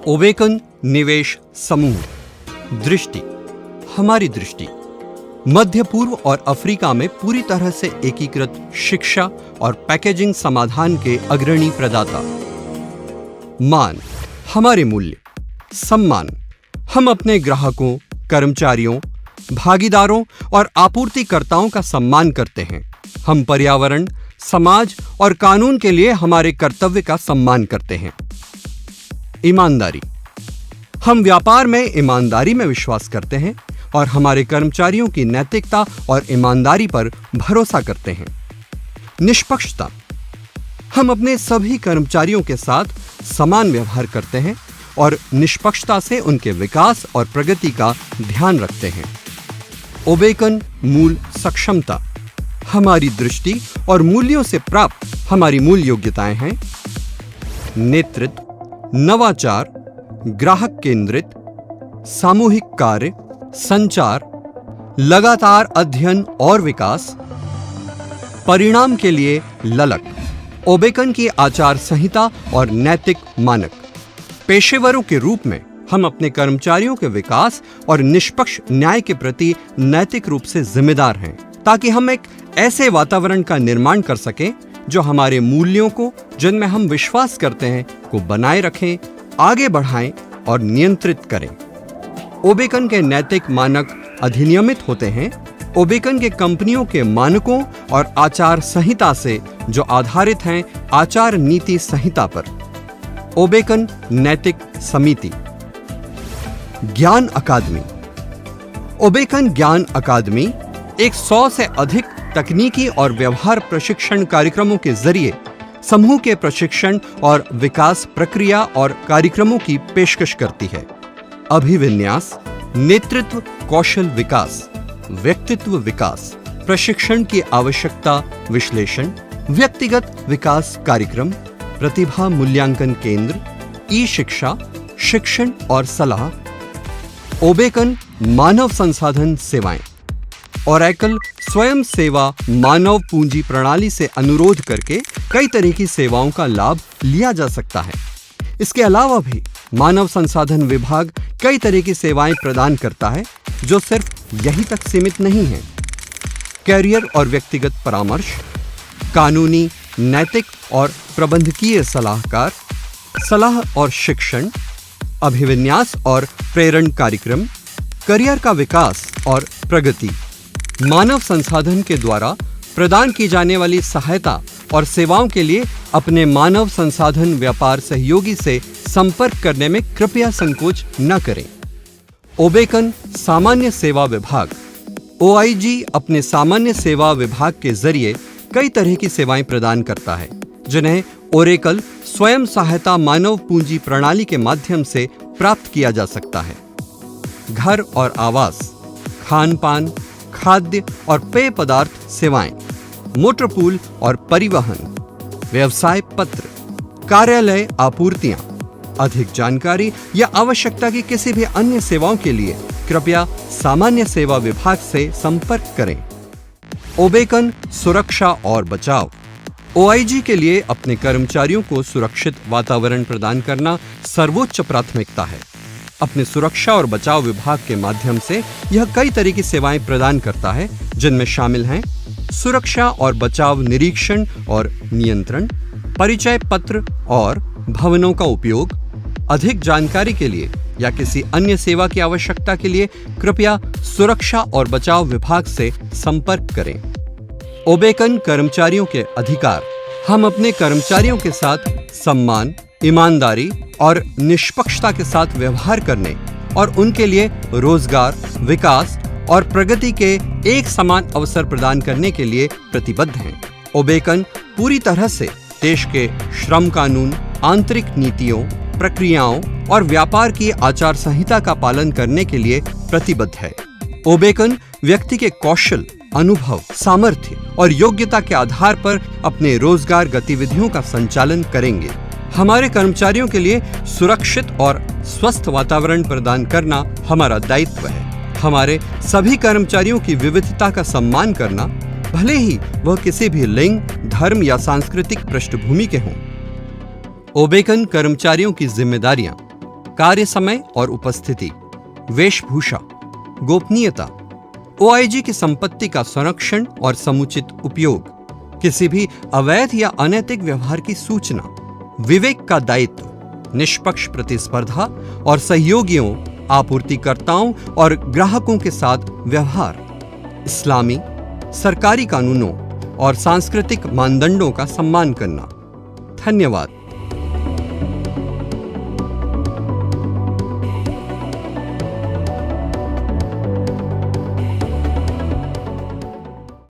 ओबेकन निवेश समूह। दृष्टि, हमारी दृष्टि मध्य पूर्व और अफ्रीका में पूरी तरह से एकीकृत शिक्षा और पैकेजिंग समाधान के अग्रणी प्रदाता। मान, हमारे मूल्य। सम्मान, हम अपने ग्राहकों, कर्मचारियों, भागीदारों और आपूर्तिकर्ताओं का सम्मान करते हैं। हम पर्यावरण, समाज और कानून के लिए हमारे कर्तव्य का सम्मान करते हैं। ईमानदारी, हम व्यापार में ईमानदारी में विश्वास करते हैं और हमारे कर्मचारियों की नैतिकता और ईमानदारी पर भरोसा करते हैं। निष्पक्षता, हम अपने सभी कर्मचारियों के साथ समान व्यवहार करते हैं और निष्पक्षता से उनके विकास और प्रगति का ध्यान रखते हैं। ओबेकन मूल सक्षमता, हमारी दृष्टि और मूल्यों से प्राप्त हमारी मूल योग्यताएं हैं। नेतृत्व, नवाचार, ग्राहक केंद्रित, सामूहिक कार्य, संचार, लगातार अध्ययन और विकास, परिणाम के लिए ललक। ओबेकन की आचार संहिता और नैतिक मानक। पेशेवरों के रूप में हम अपने कर्मचारियों के विकास और निष्पक्ष न्याय के प्रति नैतिक रूप से जिम्मेदार हैं, ताकि हम एक ऐसे वातावरण का निर्माण कर सकें जो हमारे मूल्यों को, जिनमें हम विश्वास करते हैं, को बनाए रखें, आगे बढ़ाएं और नियंत्रित करें। ओबेकन के नैतिक मानक अधिनियमित होते हैं ओबेकन के कंपनियों के मानकों और आचार संहिता से, जो आधारित हैं आचार नीति संहिता पर। ओबेकन नैतिक समिति। ज्ञान अकादमी। ओबेकन ज्ञान अकादमी 100 से अधिक तकनीकी और व्यवहार प्रशिक्षण कार्यक्रमों के जरिए समूह के प्रशिक्षण और विकास प्रक्रिया और कार्यक्रमों की पेशकश करती है। अभिविन्यास, नेतृत्व कौशल विकास, व्यक्तित्व विकास, प्रशिक्षण की आवश्यकता विश्लेषण, व्यक्तिगत विकास कार्यक्रम, प्रतिभा मूल्यांकन केंद्र, ई शिक्षा, शिक्षण और सलाह। ओबेकन मानव संसाधन सेवाएं। ओरेकल स्वयं सेवा मानव पूंजी प्रणाली से अनुरोध करके कई तरह की सेवाओं का लाभ लिया जा सकता है। इसके अलावा भी मानव संसाधन विभाग कई तरह की सेवाएं प्रदान करता है, जो सिर्फ यहीं तक सीमित नहीं है। कैरियर और व्यक्तिगत परामर्श, कानूनी, नैतिक और प्रबंधकीय सलाहकार, सलाह और शिक्षण, अभिविन्यास और प्रेरण कार्यक्रम, करियर का विकास और प्रगति। मानव संसाधन के द्वारा प्रदान की जाने वाली सहायता और सेवाओं के लिए अपने मानव संसाधन व्यापार सहयोगी से संपर्क करने में कृपया संकोच न करें। ओबेकन सामान्य सेवा विभाग। OIG अपने सामान्य सेवा विभाग के जरिए कई तरह की सेवाएं प्रदान करता है, जिन्हें ओरेकल स्वयं सहायता मानव पूंजी प्रणाली के माध्यम से प्राप्त किया जा सकता है। घर और आवास, खान पान, खाद्य और पेय पदार्थ सेवाएं, मोटर पूल और परिवहन, व्यवसाय पत्र, कार्यालय आपूर्तियां। अधिक जानकारी या आवश्यकता की किसी भी अन्य सेवाओं के लिए कृपया सामान्य सेवा विभाग से संपर्क करें। ओबेकन सुरक्षा और बचाव। OIG के लिए अपने कर्मचारियों को सुरक्षित वातावरण प्रदान करना सर्वोच्च प्राथमिकता है। अपने सुरक्षा और बचाव विभाग के माध्यम से यह कई तरह की सेवाएं प्रदान करता है, जिनमें शामिल हैं सुरक्षा और बचाव निरीक्षण और नियंत्रण, परिचय पत्र और भवनों का उपयोग। अधिक जानकारी के लिए या किसी अन्य सेवा की आवश्यकता के लिए कृपया सुरक्षा और बचाव विभाग से संपर्क करें। ओबेकन कर्मचारियों के अधिकार। हम अपने कर्मचारियों के साथ सम्मान, ईमानदारी और निष्पक्षता के साथ व्यवहार करने और उनके लिए रोजगार, विकास और प्रगति के एक समान अवसर प्रदान करने के लिए प्रतिबद्ध हैं। ओबेकन पूरी तरह से देश के श्रम कानून, आंतरिक नीतियों, प्रक्रियाओं और व्यापार की आचार संहिता का पालन करने के लिए प्रतिबद्ध है। ओबेकन व्यक्ति के कौशल, अनुभव, सामर्थ्य और योग्यता के आधार पर अपने रोजगार गतिविधियों का संचालन करेंगे। हमारे कर्मचारियों के लिए सुरक्षित और स्वस्थ वातावरण प्रदान करना हमारा दायित्व है। हमारे सभी कर्मचारियों की विविधता का सम्मान करना, भले ही वह किसी भी लिंग, धर्म या सांस्कृतिक पृष्ठभूमि के हों। ओबेकन कर्मचारियों की जिम्मेदारियां। कार्य समय और उपस्थिति, वेशभूषा, गोपनीयता, ओआईजी की संपत्ति का संरक्षण और समुचित उपयोग, किसी भी अवैध या अनैतिक व्यवहार की सूचना, विवेक का दायित्व, निष्पक्ष प्रतिस्पर्धा और सहयोगियों, आपूर्तिकर्ताओं और ग्राहकों के साथ व्यवहार, इस्लामी, सरकारी कानूनों और सांस्कृतिक मानदंडों का सम्मान करना। धन्यवाद।